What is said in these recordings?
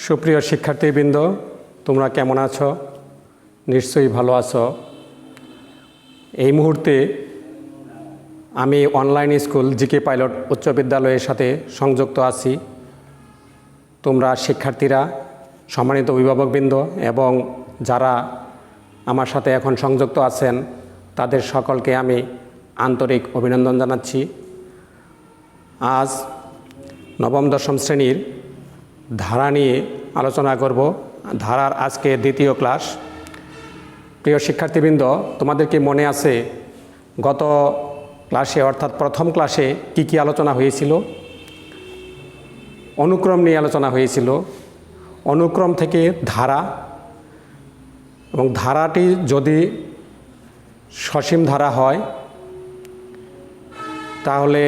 সুপ্রিয় শিক্ষার্থীবৃন্দ, তোমরা কেমন আছো? নিশ্চয়ই ভালো আছো। এই মুহূর্তে আমি অনলাইন স্কুল জিকে পাইলট উচ্চ বিদ্যালয়ের সাথে সংযুক্ত আছি। তোমরা শিক্ষার্থীরা, সম্মানিত অভিভাবকবৃন্দ এবং যারা আমার সাথে এখন সংযুক্ত আছেন তাদের সকলকে আমি আন্তরিক অভিনন্দন জানাচ্ছি। আজ নবম দশম শ্রেণীর ধারা নিয়ে আলোচনা করব। ধারার আজকে দ্বিতীয় ক্লাস। প্রিয় শিক্ষার্থীবৃন্দ, তোমাদের কি মনে আছে গত ক্লাসে অর্থাৎ প্রথম ক্লাসে কি আলোচনা হয়েছিল? অনুক্রম নিয়ে আলোচনা হয়েছিল। অনুক্রম থেকে ধারা, এবং ধারাটি যদি সসীম ধারা হয় তাহলে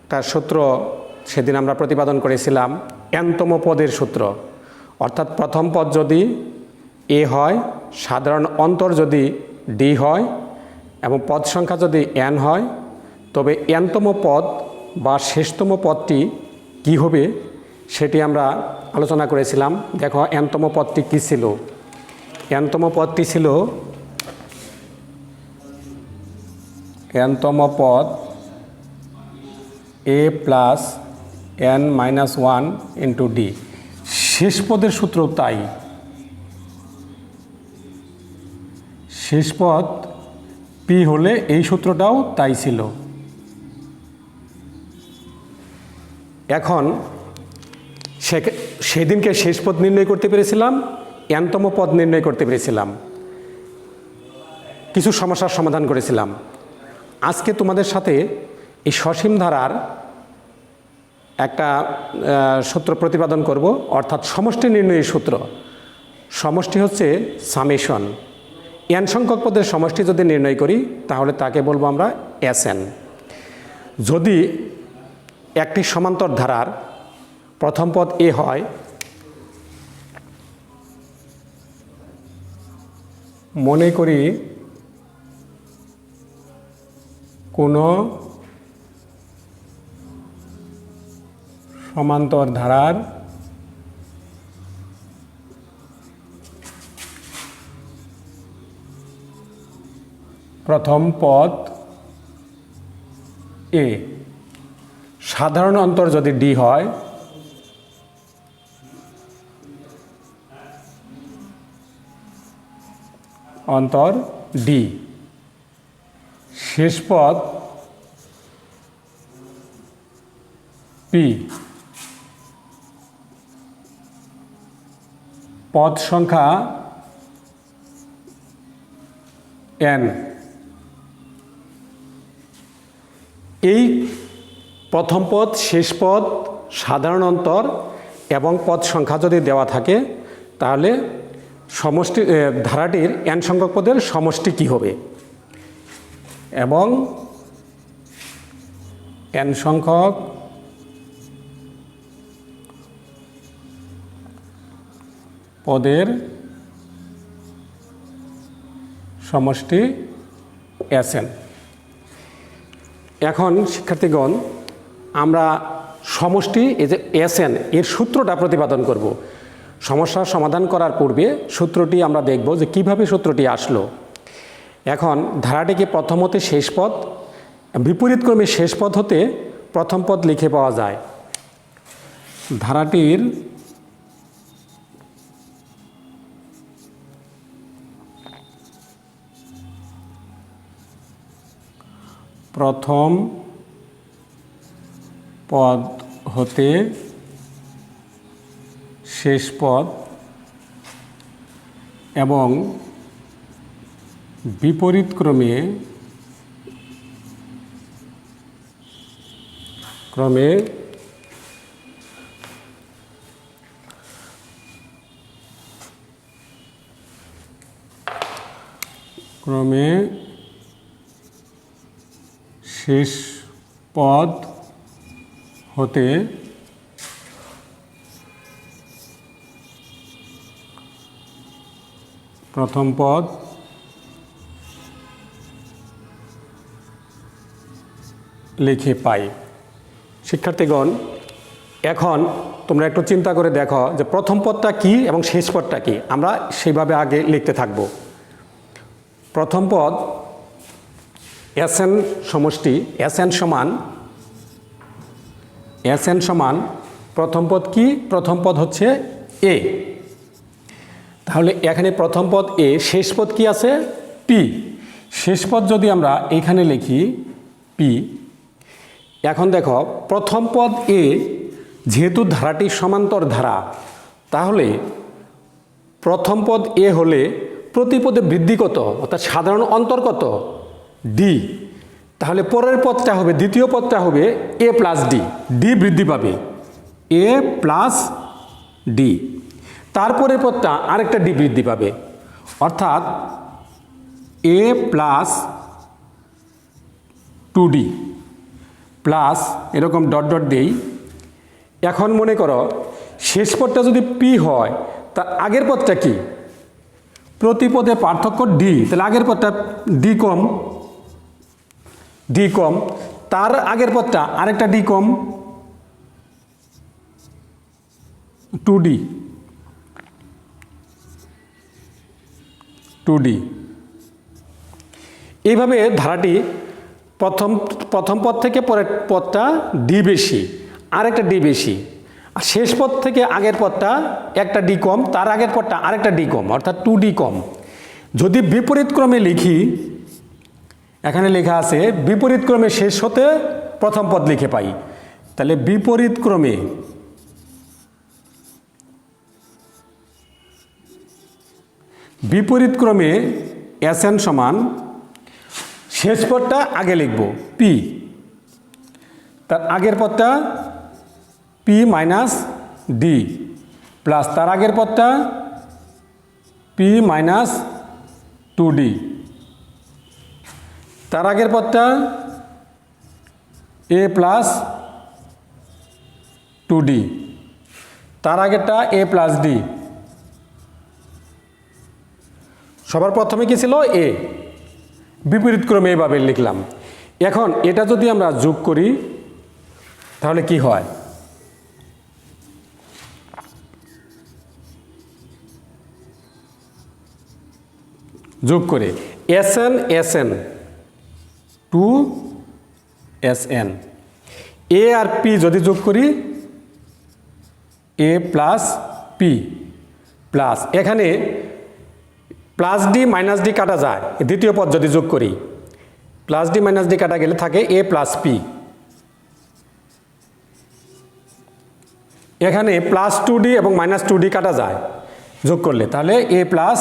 তার সূত্র সেদিন আমরা প্রতিপাদন করেছিলাম এনতম পদের সূত্র। অর্থাৎ প্রথম পদ যদি এ হয়, সাধারণ অন্তর যদি ডি হয় এবং পদ সংখ্যা যদি এন হয়, তবে এনতম পদ বা শেষতম পদটি কি হবে সেটি আমরা আলোচনা করেছিলাম। দেখো এনতম পদটি কী ছিল। এনতম পদটি ছিল এনতম পদ a plus n minus one into d. শেষ পদের সূত্র তাই। শেষ পদ পি হলে এই সূত্রটাও তাই ছিল। এখন সেদিনকে শেষ পদ নির্ণয় করতে পেরেছিলাম, এনতম পদ নির্ণয় করতে পেরেছিলাম, কিছু সমস্যার সমাধান করেছিলাম। আজকে তোমাদের সাথে এই সসীম ধারার একটা সূত্র প্রতিপাদন করব, অর্থাৎ সমষ্টি নির্ণয়ের সূত্র। সমষ্টি হচ্ছে সামেশন। এন সংখ্যক পদের সমষ্টি যদি নির্ণয় করি তাহলে তাকে বলবো আমরা এসএন। যদি একটি সমান্তর ধারার প্রথম পদ এ হয়, মনে করি কোনো সমান্তর ধারার প্রথম পদ এ, সাধারণ অন্তর যদি ডি হয়, অন্তর ডি, শেষ পদ পি, পদ সংখ্যা এন। এই প্রথম পদ, শেষ পদ, সাধারণ অন্তর এবং পদ সংখ্যা যদি দেওয়া থাকে তাহলে সমষ্টি ধারাটির এন সংখ্যক পদের সমষ্টি কি হবে, এবং এন সংখ্যক পদের সমষ্টি এসএন। এখন শিক্ষার্থীগণ, আমরা সমষ্টি এই যে এসএন এর সূত্রটা প্রতিপাদন করব। সমস্যার সমাধান করার পূর্বে সূত্রটি আমরা দেখব যে কিভাবে সূত্রটি আসলো। এখন ধারাটিকে প্রথম হতে শেষ পদ, বিপরীত ক্রমে শেষ পদ হতে প্রথম পদ লিখে পাওয়া যায়। ধারাটির প্রথম পদ হতে শেষ পদ এবং বিপরীত ক্রমে শেষ পদ হতে প্রথম পদ লিখে পাই। শিক্ষার্থীগণ, এখন তোমরা একটু চিন্তা করে দেখো যে প্রথম পদটা কি এবং শেষ পদটা কি, আমরা সেইভাবে আগে লিখতে থাকব। প্রথম পদ Sn সমষ্টি Sn সমান প্রথম পদ কি, প্রথম পদ হচ্ছে a। তাহলে এখানে প্রথম পদ a, শেষ পদ কি আছে p। শেষ পদ যদি আমরা এখানে লিখি p। এখন দেখো প্রথম পদ a যেহেতু ধারাটি সমান্তর ধারা, তাহলে প্রথম পদ a হলে প্রতি পদে বৃদ্ধি কত, অর্থাৎ সাধারণ অন্তর কত, d। তাহলে পরের পদটা হবে, দ্বিতীয় পদটা হবে a প্লাস d, d বৃদ্ধি পাবে a প্লাস d। তারপরের পদটা আরেকটা d বৃদ্ধি পাবে, অর্থাৎ a প্লাস 2d প্লাস এরকম ডট ডট দেই। এখন মনে করো শেষ পদটা যদি p হয়, তার আগের পদটা কি, প্রতি পদে পার্থক্য d, তাহলে আগের পদটা d কম, তার আগের পদটা আরেকটা d কম 2d। এইভাবে ধারাটি প্রথম পদ থেকে পরের পদটা d বেশি, আরেকটা d বেশি, আর শেষ পদ থেকে আগের পদটা একটা d কম, তার আগের পদটা আরেকটা d কম, অর্থাৎ 2d কম। যদি বিপরীত ক্রমে লিখি, এখানে লেখা আছে বিপরীত ক্রমে শেষ হতে প্রথম পদ লিখে পাই, তাহলে বিপরীত ক্রমে Sn সমান শেষ পদটা আগে লিখব p, তার আগের পদটা p মাইনাস d প্লাস তার আগের পদটা p মাইনাস 2d, তার আগের পদটা a প্লাস 2d, তার আগেরটা a প্লাস d। সবার প্রথমে কি ছিল a, বিপরীত ক্রমে এভাবে লিখলাম। এখন এটা যদি আমরা যোগ করি তাহলে কি হয়, যোগ করে Sn 2Sn, a R p যদি যোগ করি a প্লাস p প্লাস এখানে প্লাস d মাইনাস d কাটা যায়, দ্বিতীয় পদ যদি যোগ করি প্লাস d মাইনাস d কাটা গেলে থাকে a প্লাস p। এখানে প্লাস 2d এবং মাইনাস 2d কাটা যায় যোগ করলে, তাহলে a plus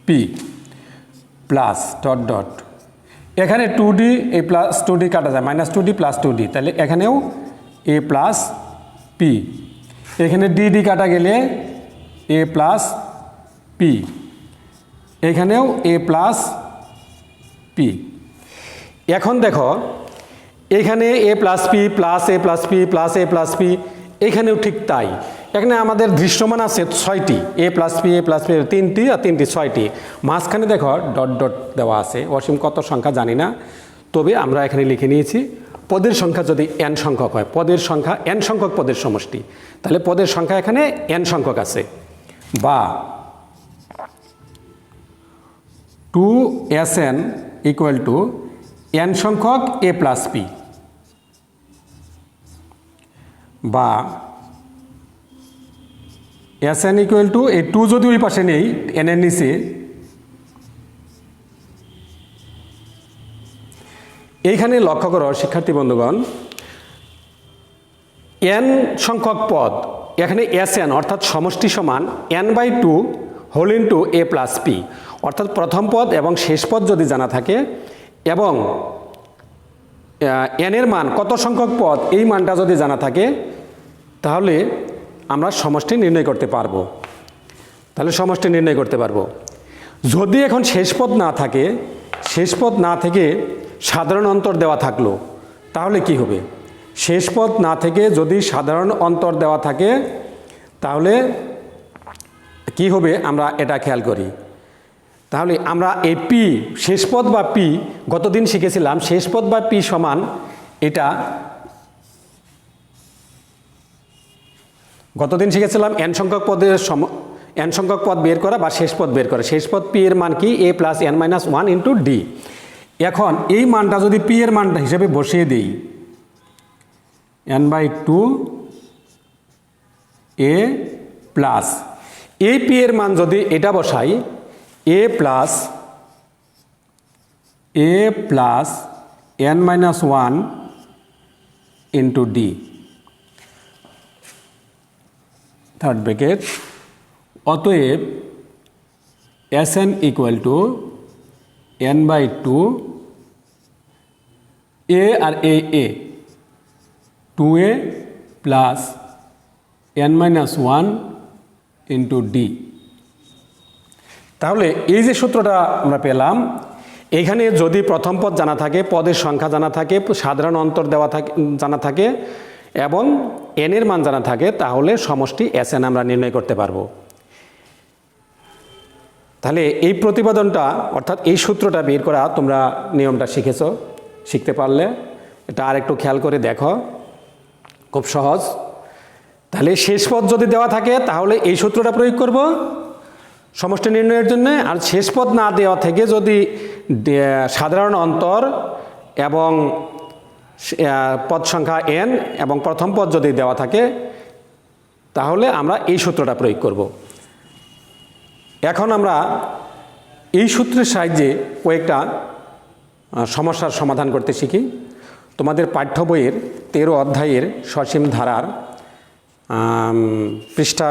p plus dot dot, এখানে 2d a প্লাস 2d কাটা যায়, মাইনাস 2d প্লাস 2d, তাহলে এখানেও a প্লাস p। এখানে d কাটা গেলে a প্লাস p, এখানেও a প্লাস p। এখন দেখো এখানে a plus p plus a plus p plus a plus p, এখানেও ঠিক তাই। এখানে আমাদের দৃশ্যমান আছে 6টি, a প্লাস p 3টি আর 3টি 6টি, মাঝখানে দেখো ডট ডট দেওয়া আছে, অসীম কত সংখ্যা জানি না, তবে আমরা এখানে লিখে নিয়েছি পদের সংখ্যা যদি n সংখ্যক হয়, পদের সংখ্যা n সংখ্যক পদের সমষ্টি, তাহলে পদের সংখ্যা এখানে n সংখ্যক আছে, বা 2Sn ইকুয়াল টু n সংখ্যক a প্লাস p, বা Sn ইকুয়াল টু এই 2 যদি ওই পাশে নেই n এর নিচে, এইখানে লক্ষ্য করো শিক্ষার্থী বন্ধুগণ, n সংখ্যক পদ, এখানে Sn অর্থাৎ সমষ্টি সমান n/2 whole into a plus p, অর্থাৎ প্রথম পদ এবং শেষ পদ যদি জানা থাকে এবং n এর মান কত সংখ্যক পদ এই মানটা যদি জানা থাকে, তাহলে আমরা সমষ্টি নির্ণয় করতে পারবো। যদি এখন শেষ পদ না থাকে, শেষ পদ না থেকে সাধারণ অন্তর দেওয়া থাকলো, তাহলে কি হবে, শেষ পদ না থেকে যদি সাধারণ অন্তর দেওয়া থাকে তাহলে কি হবে, আমরা এটা খেয়াল করি। তাহলে আমরা এই p শেষ পদ বা p গতদিন শিখেছিলাম, শেষ পদ বা p সমান এটা গতদিন শিখেছিলাম এন সংখ্যক পদ বের করা বা শেষ পদ বের করা। শেষ পদ পি এর মান কি a plus n minus one into D. এখন এই মানটা যদি পি এর মানটা হিসেবে বসিয়ে দিই n/2 a প্লাস এই পি এর মান যদি এটা বসাই a plus n minus one into d, third bracket, অতএব Sn equal to n/2 a আর a 2a plus n minus one into d. তাহলে এই যে সূত্রটা আমরা পেলাম, এখানে যদি প্রথম পদ জানা থাকে, পদের সংখ্যা জানা থাকে, সাধারণ অন্তর দেওয়া থাকে জানা থাকে এবং n এর মান জানা থাকে, তাহলে সমষ্টি Sn আমরা নির্ণয় করতে পারবো। তাহলে এই প্রতিপাদনটা অর্থাৎ এই সূত্রটা বের করা তোমরা নিয়মটা শিখতে পারলে এটা আর একটু খেয়াল করে দেখো, খুব সহজ। তাহলে শেষ পদ যদি দেওয়া থাকে তাহলে এই সূত্রটা প্রয়োগ করব সমষ্টি নির্ণয়ের জন্য, আর শেষ পদ না দেওয়া থেকে যদি সাধারণ অন্তর এবং পদ সংখ্যা n এবং প্রথম পদ যদি দেওয়া থাকে তাহলে আমরা এই সূত্রটা প্রয়োগ করব। এখন আমরা এই সূত্রের সাহায্যে কয়েকটা সমস্যার সমাধান করতে শিখি। তোমাদের পাঠ্য বইয়ের 13 অধ্যায়ের সসীম ধারার পৃষ্ঠা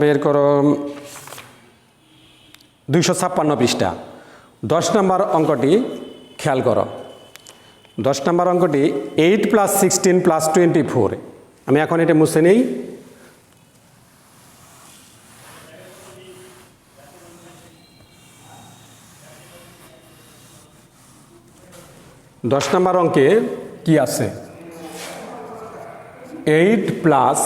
বের করো 256 পৃষ্ঠা, 10 নম্বর অঙ্কটি খেয়াল করো। 10 নম্বর অঙ্কটি 8 + 16 + 24। আমি এখন এটা মুছে নেই। দশ নম্বর অঙ্কে কি আছে? 8 +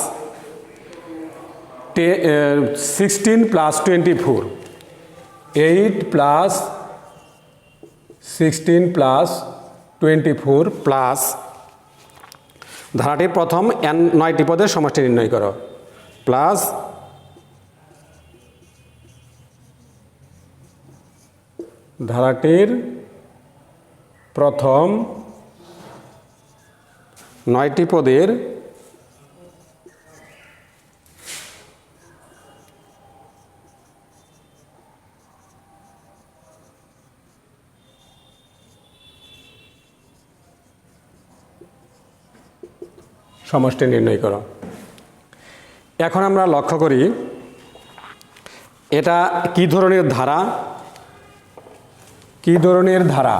16 + 24, 8 + 16 + 24 প্লাস ধারাটির প্রথম n 9টি পদের সমষ্টি নির্ণয় করো, প্লাস ধারাটির প্রথম 9টি পদের সমষ্টি নির্ণয় করো। এখন আমরা লক্ষ্য করি এটা কি ধরনের ধারা।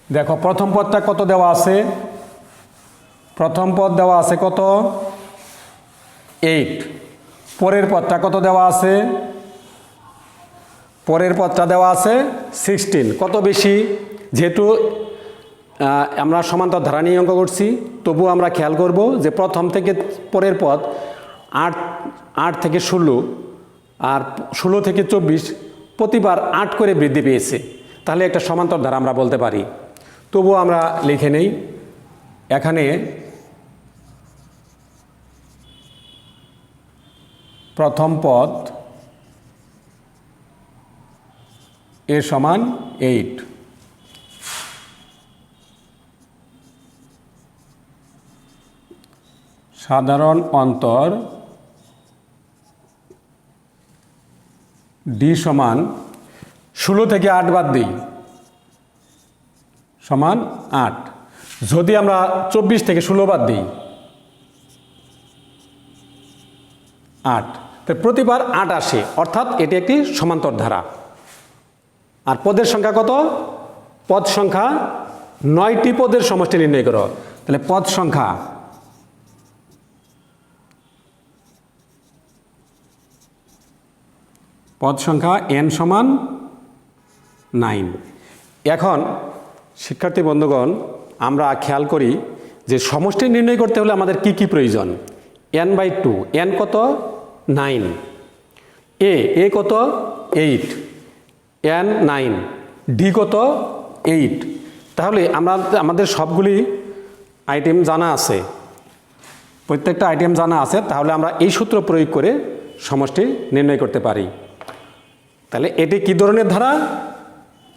দেখো প্রথম পদটা কত দেওয়া আছে? প্রথম পদ দেওয়া আছে কত? 8। পরের পদটা কত দেওয়া আছে? পরের পদটা দেওয়া আছে 16। কত বেশি? যেহেতু আমরা সমান্তর ধারা নিয়ে অঙ্ক করছি, তবু আমরা খেয়াল করব যে প্রথম থেকে পরের পদ 8 থেকে 16 আর 16 থেকে 24 প্রতিবার 8 করে বৃদ্ধি পেয়েছে। তাহলে একটা সমান্তর ধারা আমরা বলতে পারি। তবুও আমরা লিখে নেই এখানে প্রথম পদ এর সমান 8। সাধারণ অন্তর ডি সমান 16 থেকে 8 বাদ দিই সমান 8। যদি আমরা 24 থেকে 16 বাদ দিই 8, তো প্রতিবার 8 আসে, অর্থাৎ এটি একটি সমান্তর ধারা। আর পদের সংখ্যা কত? পদ সংখ্যা 9টি পদের সমষ্টি নির্ণয় করো। তাহলে পদ সংখ্যা n সমান 9। এখন শিক্ষার্থী বন্ধুগণ, আমরা খেয়াল করি যে সমষ্টি নির্ণয় করতে হলে আমাদের কি কি প্রয়োজন? n/2, n কত? 9, a কত? 8, n 9, d কত? 8। তাহলে আমাদের সবগুলি আইটেম জানা আছে, প্রত্যেকটা আইটেম জানা আছে, তাহলে আমরা এই সূত্র প্রয়োগ করে সমষ্টি নির্ণয় করতে পারি। তাহলে এটি কি ধরনের ধারা?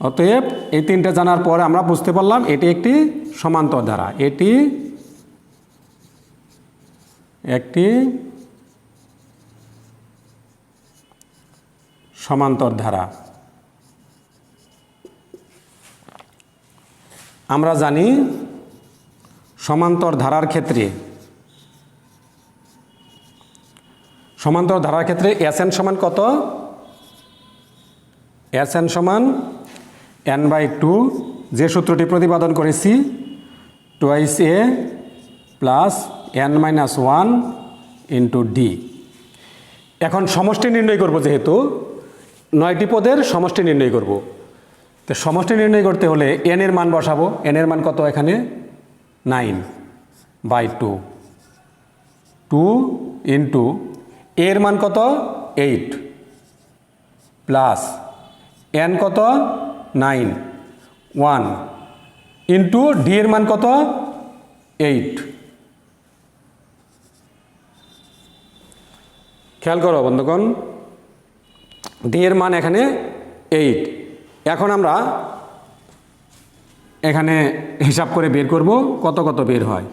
অতএব এই তিনটা জানার পরে আমরা বুঝতে পারলাম এটি একটি সমান্তর ধারা। এটি একটি সমান্তর ধারা। আমরা জানি সমান্তর ধারার ক্ষেত্রে Sn সমান কত? Sn সমান n/2, যে সূত্রটি প্রতিপাদন করেছি, 2a plus n-1 into D. এখন সমষ্টি নির্ণয় করব, যেহেতু 9টি পদের সমষ্টি নির্ণয় করব। তো সমষ্টি নির্ণয় করতে হলে n এর মান বসাবো। n এর মান কত? এখানে 9/2, 2 ইন্টু এর মান কত? 8 প্লাস n কত? 9, 1 ইন্টু ডি এর মান কত? 8। খেয়াল করো বন্ধুগণ, ডি এর মান এখানে 8। এখন আমরা এখানে হিসাব করে বের করব কত কত বের হয়।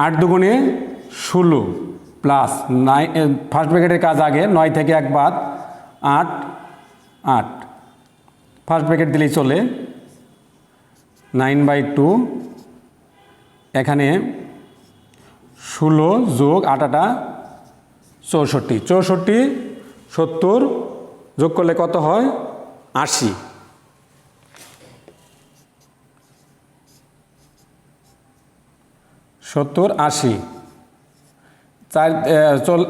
8 দুগুণে 16 প্লাস 9, ফার্স্ট ব্র্যাকেটের কাজ আগে, 9 থেকে 1 বাদ, 8, 8 ফার্স্ট ব্র্যাকেট দিলেই চলে। 9/2 এখানে 16 যোগ 8 64, 64 70 যোগ করলে কত হয়? 80। 70, 80, 4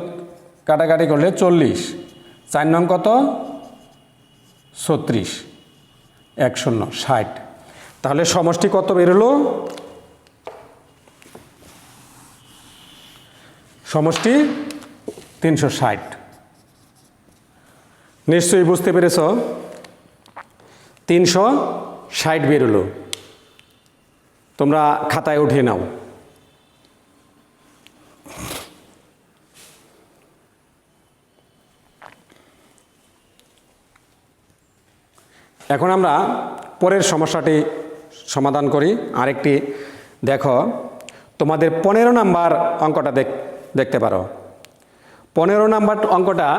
কাটাকাটি করলে 40, 4 নং কত? 36, 10, 60। তাহলে সমষ্টি কত বেরোলো? সমষ্টি 360। নিশ্চয়ই বুঝতে পেরেছ, 360 বেরোলো। তোমরা খাতায় উঠিয়ে নাও। এখন আমরা পরের সমস্যাটি সমাধান করি। আরেকটি দেখো, তোমাদের 15 নাম্বার অঙ্কটা দেখতে পারো। 15 নাম্বার অঙ্কটা,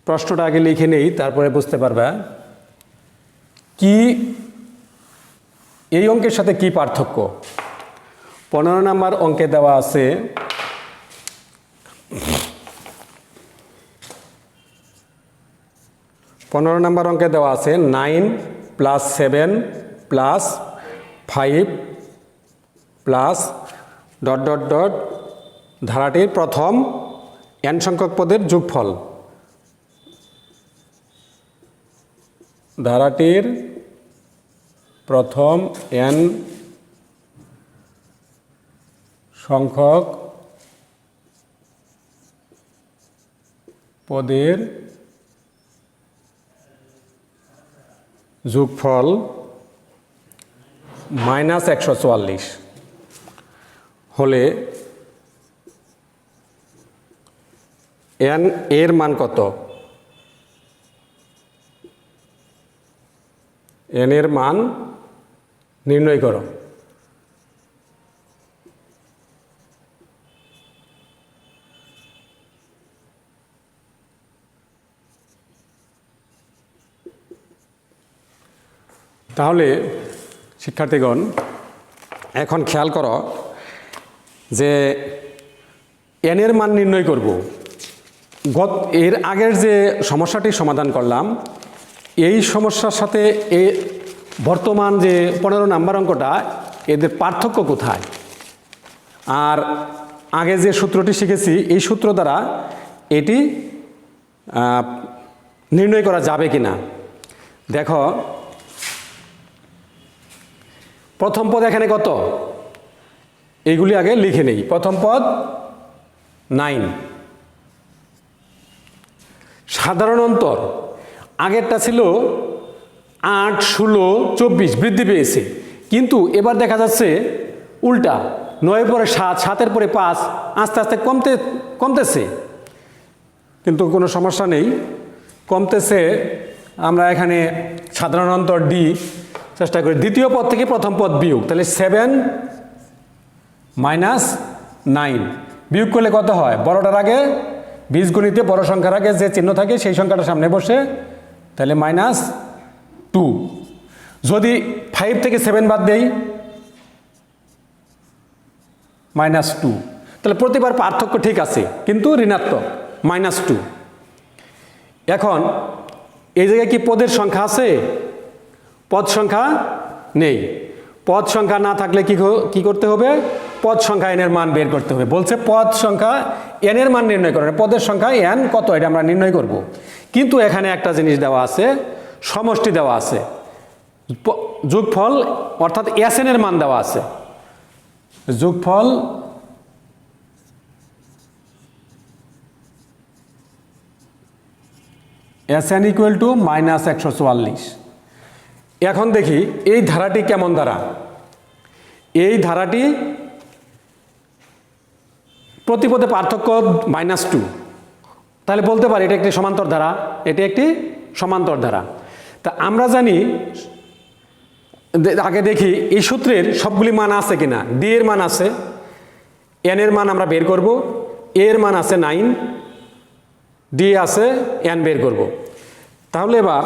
প্রশ্নটা আগে লিখে নেই, তারপরে বুঝতে পারবে কি এই অঙ্কের সাথে কি পার্থক্য। 15 নাম্বার অঙ্কে দেওয়া আছে 15 নম্বর অঙ্কে দেওয়া আছে 9 plus 7 plus 5 plus dot dot dot ধারাটির প্রথম n সংখ্যক পদের যোগফল। ধারাটির প্রথম n সংখ্যক পদের যোগফল -144 হলে n এর মান কত? n এর মান নির্ণয় করো। তাহলে শিক্ষার্থীগণ, এখন খেয়াল করো যে n এর মান নির্ণয় করব। এর আগের যে সমস্যাটি সমাধান করলাম, এই সমস্যার সাথে বর্তমান যে 15 নাম্বার অঙ্কটা, এদের পার্থক্য কোথায়? আর আগে যে সূত্রটি শিখেছি, এই সূত্র দ্বারা এটি নির্ণয় করা যাবে কিনা। দেখো, প্রথম পদ এখানে কত? এইগুলি আগে লিখে নেই। প্রথম পদ 9, সাধারণ অন্তর আগেরটা ছিল 8, 16, 24 বৃদ্ধি পেয়েছে, কিন্তু এবার দেখা যাচ্ছে উল্টা, 9 পরে 7, 7-এর পরে 5 আস্তে আস্তে কমতেছে, কিন্তু কোনো সমস্যা নেই, কমতেছে। আমরা এখানে সাধারণত ডি চেষ্টা করি, দ্বিতীয় পদ থেকে প্রথম পদ বিয়োগ, তাহলে 7 - 9 বিয়োগ করলে কত হয়? বড়টার আগে বীজগণিতে বড় সংখ্যার আগে যে চিহ্ন থাকে সেই সংখ্যাটা সামনে বসে, তাহলে -2। যদি 5 থেকে 7 বাদ দেই -2, তাহলে প্রতিবার পার্থক্য ঠিক আছে কিন্তু ঋণাত্মক -2। এখন এই জায়গায় কি পদের সংখ্যা আছে? পদ সংখ্যা নেই। পদ সংখ্যা না থাকলে কি করতে হবে? পদ সংখ্যা n এর মান বের করতে হবে। বলছে পদ সংখ্যা n এর মান নির্ণয় করেন, পদের সংখ্যা n কত এটা আমরা নির্ণয় করব। কিন্তু এখানে একটা জিনিস দেওয়া আছে, সমষ্টি দেওয়া আছে, যোগফল অর্থাৎ Sn এর মান দেওয়া আছে। যোগফল Sn = -144। এখন দেখি এই ধারাটি কেমন ধারা। এই ধারাটি প্রতিপদে পার্থক্য -2, তাহলে বলতে পারি এটা একটি সমান্তর ধারা, এটি একটি সমান্তর ধারা। তা আমরা জানি, আগে দেখি এই সূত্রের সবগুলি মান আছে কিনা। ডি এর মান আছে, এন এর মান আমরা বের করব, এ এর মান আছে 9, ডি আছে, এন বের করব। তাহলে এবার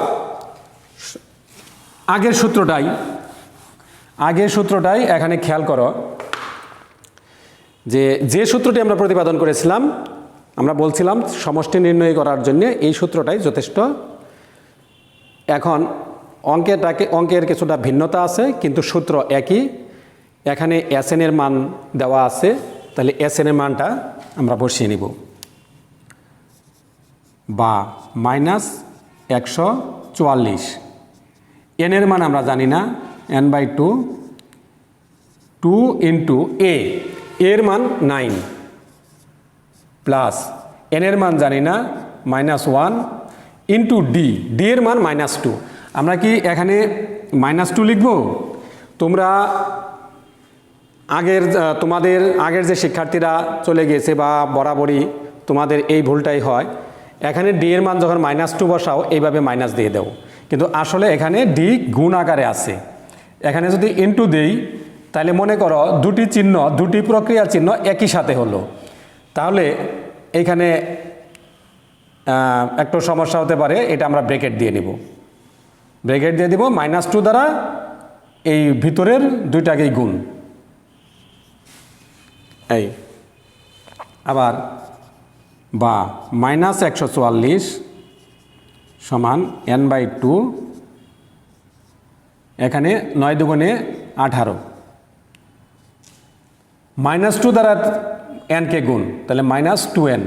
আগের সূত্রটাই এখানে খেয়াল করো, যে সূত্রটি আমরা প্রতিপাদন করেছিলাম, আমরা বলছিলাম সমষ্টি নির্ণয় করার জন্য এই সূত্রটাই যথেষ্ট। এখন অঙ্কের কিছুটা ভিন্নতা আছে কিন্তু সূত্র একই। এখানে Sn এর মান দেওয়া আছে, তাহলে Sn এর মানটা আমরা বসিয়ে নিব, বা -144। n এর মান আমরা জানি না, n/2, 2 × a, এর মান 9, প্লাস n এর মান জানি না, -1 × d এর মান -2। আমরা কি এখানে -2 লিখব? তোমরা তোমাদের আগের যে শিক্ষার্থীরা চলে গিয়েছে বা বরাবরই তোমাদের এই ভুলটাই হয়, এখানে ডি এর মান যখন -2 বসাও এইভাবে মাইনাস দিয়ে দাও, কিন্তু আসলে এখানে ডি গুণ আকারে আছে। এখানে যদি ইনটু দেই তাহলে মনে করো দুটি চিহ্ন, দুটি প্রক্রিয়ার চিহ্ন একই সাথে হলো, তাহলে এইখানে একটু সমস্যা হতে পারে। এটা আমরা ব্র্যাকেট দিয়ে নিব, ব্র্যাকেট দিয়ে দিব, -2 দ্বারা এই ভিতরের দুইটাকেই গুণ। এই আবার বা -144 সমান n/2, এখানে 9 দুগুণে 18, -2 দ্বারা n-কে গুণ, তাহলে -2n,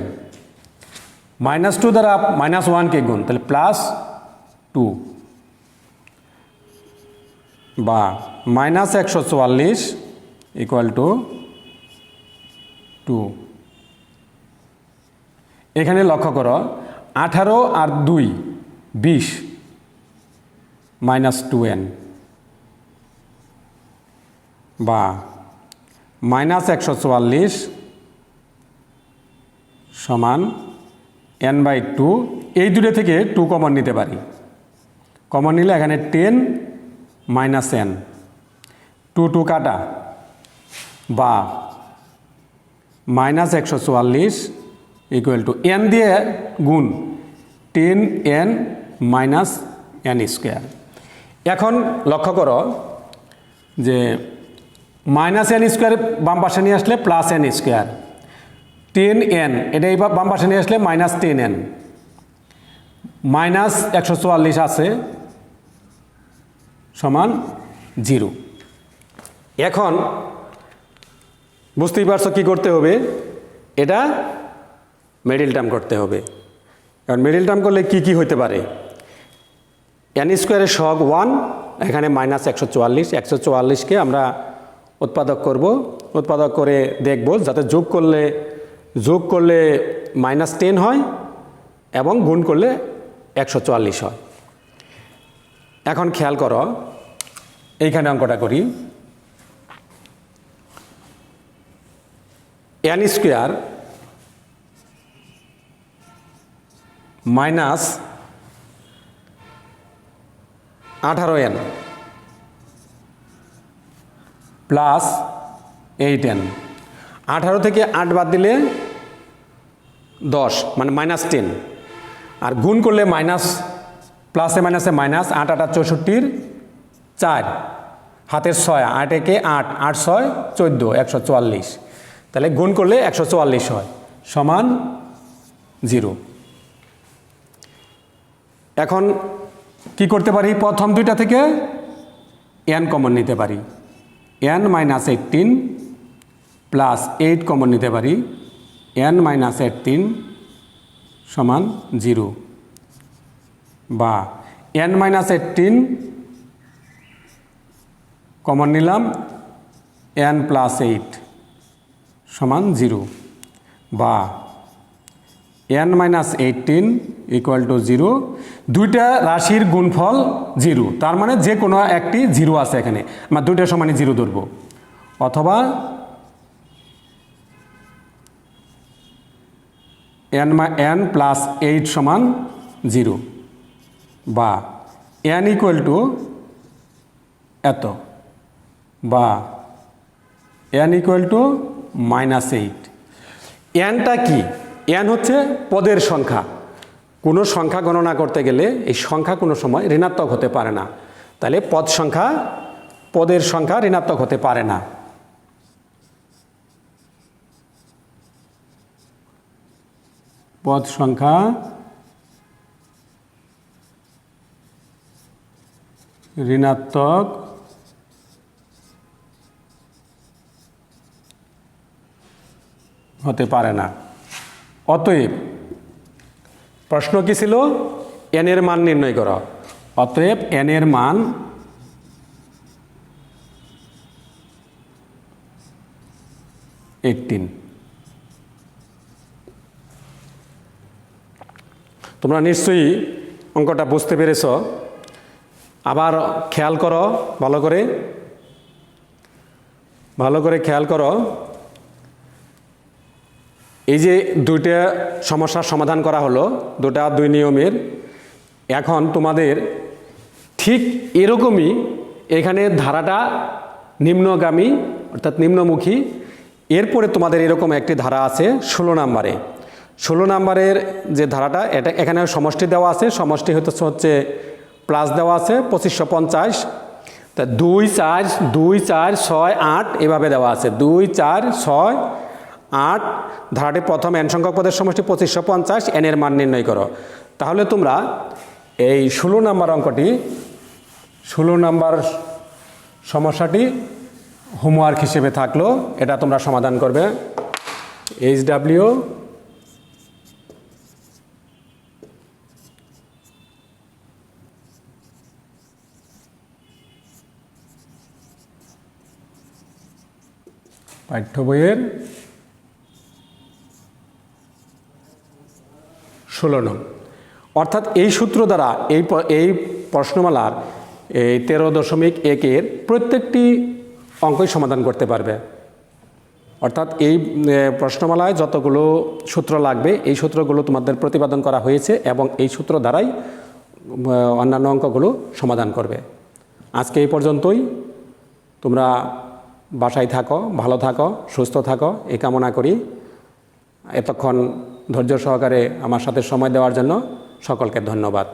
-2 দ্বারা -1-কে গুণ, তাহলে +2, বা -144 = 2। এখানে লক্ষ্য করো 18 আর 2 20, -2n, বা -144 সমান n/2। এই দুটো থেকে 2 কমন নিতে পারি, কমন নিলে এখানে 10 - n, 2 কাটা, বা -144 = n দিয়ে গুণ 10n - n²। এখন লক্ষ্য করো যে -n² বাম পাশে নিয়ে আসলে +n², 10n এটা এই বাম পাশে নিয়ে আসলে -10n, -144 আছে সমান 0। এখন বুঝতেই পারছো কি করতে হবে, এটা মিডল টার্ম করতে হবে। কারণ মিডল টার্ম করলে কি কি হতে পারে, n² এর সহগ 1, এখানে -144কে আমরা উৎপাদক করব, উৎপাদক করে দেখব যাতে যোগ করলে -10 হয় এবং গুণ করলে 144 হয়। এখন খেয়াল করো এইখানে অঙ্কটা করি। n square minus 18n plus 8n। 18 থেকে 8 বাদ দিলে 10 মানে -10, আর গুণ করলে মাইনাস, প্লাসে মাইনাসে মাইনাস, 8 8 64 4, হাতের 6, 8 একে 8, 8 6 14, 144, তাহলে গুণ করলে 144 হয়, সমান 0। এখন কি করতে পারি, প্রথম দুইটা থেকে n কমন নিতে পারি, n মাইনাস 18 প্লাস 8 কমন নিতে পারি, n মাইনাস 18 সমান 0, বা n মাইনাস 18 কমন নিলাম, n প্লাস 8 সমান 0, বা n মাইনাস 18 ইকুয়াল টু 0। দুইটা রাশির গুণফল 0, তার মানে যে কোনো একটি 0 আছে এখানে, আমরা দুইটা সমানই 0 ধরব, অথবা n প্লাস 8 সমান 0, বা n ইকুয়াল টু এত, বা n ইকুয়াল টু -8। nটা কি? n হচ্ছে পদের সংখ্যা। কোনো সংখ্যা গণনা করতে গেলে এই সংখ্যা কোনো সময় ঋণাত্মক হতে পারে না, তাহলে পদের সংখ্যা ঋণাত্মক হতে পারে না। পদ সংখ্যা ঋণাত্মক হতে পারে না। অতএব প্রশ্ন কি ছিল? n এর মান নির্ণয় করো। অতএব n এর মান তোমরা নিশ্চয়ই অঙ্কটা বুঝতে পেরেছ। আবার খেয়াল করো, ভালো করে খেয়াল করো। এই যে দুইটা সমস্যার সমাধান করা হলো, দুটা দুই নিয়মের। এখন তোমাদের ঠিক এরকমই এখানে ধারাটা নিম্নগামী অর্থাৎ নিম্নমুখী। এরপরে তোমাদের এরকম একটি ধারা আছে 16 নাম্বারে। 16 নাম্বারের যে ধারাটা, এটা এখানে সমষ্টি দেওয়া আছে, সমষ্টি হচ্ছে প্লাস দেওয়া আছে 2550। তা 2 4 2 4 6 8 এভাবে দেওয়া আছে, 2 4 6 8। ধারাটি প্রথম n সংখ্যক পদের সমষ্টি 2550, n এর মান নির্ণয় করো। তাহলে তোমরা এই 16 নাম্বার অঙ্কটি, 16 নাম্বার সমস্যাটি হোমওয়ার্ক হিসেবে থাকলো, এটা তোমরা সমাধান করবে। HW পাঠ্য বইয়ের 16 নং। অর্থাৎ এই সূত্র দ্বারা এই প্রশ্নমালার এই 13.1 প্রত্যেকটি অঙ্কই সমাধান করতে পারবে। অর্থাৎ এই প্রশ্নমালায় যতগুলো সূত্র লাগবে এই সূত্রগুলো তোমাদের প্রতিপাদন করা হয়েছে এবং এই সূত্র দ্বারাই অন্যান্য অঙ্কগুলো সমাধান করবে। আজকে এই পর্যন্তই। তোমরা বাসায় থাকো, ভালো থাকো, সুস্থ থাকো, এই কামনা করি। এতক্ষণ ধৈর্য সহকারে আমার সাথে সময় দেওয়ার জন্য সকলকে ধন্যবাদ।